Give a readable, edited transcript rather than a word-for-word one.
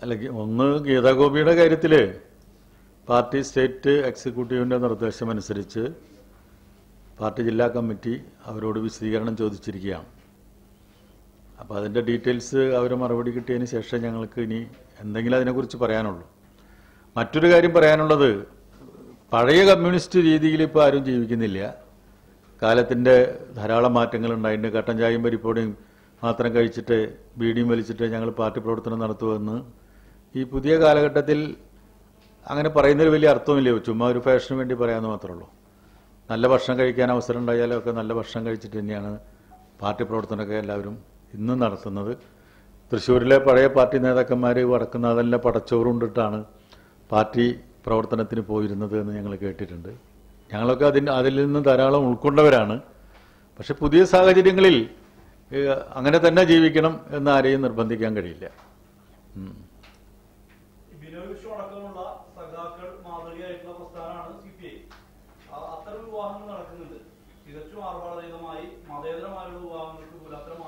അല്ല, ഒന്ന് ഗീതാഗോപിയുടെ കാര്യത്തിൽ പാർട്ടി സ്റ്റേറ്റ് എക്സിക്യൂട്ടീവിൻ്റെ നിർദ്ദേശമനുസരിച്ച് പാർട്ടി ജില്ലാ കമ്മിറ്റി അവരോട് വിശദീകരണം ചോദിച്ചിരിക്കുകയാണ്. അപ്പോൾ അതിൻ്റെ ഡീറ്റെയിൽസ് അവർ മറുപടി കിട്ടിയതിന് ശേഷം ഞങ്ങൾക്ക് ഇനി എന്തെങ്കിലും അതിനെക്കുറിച്ച് പറയാനുള്ളൂ. മറ്റൊരു കാര്യം പറയാനുള്ളത്, പഴയ കമ്മ്യൂണിസ്റ്റ് രീതിയിൽ ഇപ്പോൾ ആരും ജീവിക്കുന്നില്ല. കാലത്തിൻ്റെ ധാരാളം മാറ്റങ്ങൾ ഉണ്ടായിട്ടുണ്ട്. കട്ടൻ ചായയും പരിപ്പോടിയും മാത്രം കഴിച്ചിട്ട് ബീഡിയും വലിച്ചിട്ട് ഞങ്ങൾ പാർട്ടി പ്രവർത്തനം നടത്തുമെന്ന് ഈ പുതിയ കാലഘട്ടത്തിൽ അങ്ങനെ പറയുന്നതിൽ വലിയ അർത്ഥമില്ല. ചുമ്മാ ഒരു ഫാഷന് വേണ്ടി പറയാമെന്ന് മാത്രമേ ഉള്ളൂ. നല്ല ഭക്ഷണം കഴിക്കാൻ അവസരം ഉണ്ടായാലും ഒക്കെ നല്ല ഭക്ഷണം കഴിച്ചിട്ട് തന്നെയാണ് പാർട്ടി പ്രവർത്തനമൊക്കെ എല്ലാവരും ഇന്നും നടത്തുന്നത്. തൃശ്ശൂരിലെ പഴയ പാർട്ടി നേതാക്കന്മാർ വടക്കുന്നാഥനിലെ പടച്ചോറുണ്ടിട്ടാണ് പാർട്ടി പ്രവർത്തനത്തിന് പോയിരുന്നത് എന്ന് ഞങ്ങൾ കേട്ടിട്ടുണ്ട്. ഞങ്ങളൊക്കെ അതിൽ നിന്ന് ധാരാളം ഉൾക്കൊണ്ടവരാണ്. പക്ഷെ പുതിയ സാഹചര്യങ്ങളിൽ അങ്ങനെ തന്നെ ജീവിക്കണം എന്ന് ആരെയും നിർബന്ധിക്കാൻ കഴിയില്ല. അത്തരം വിവാഹങ്ങൾ നടക്കുന്നുണ്ട്. തികച്ചും ആർഭാടരഹിതമായി മതേതരമായുള്ള വിവാഹങ്ങൾക്ക് പോലും അത്തരം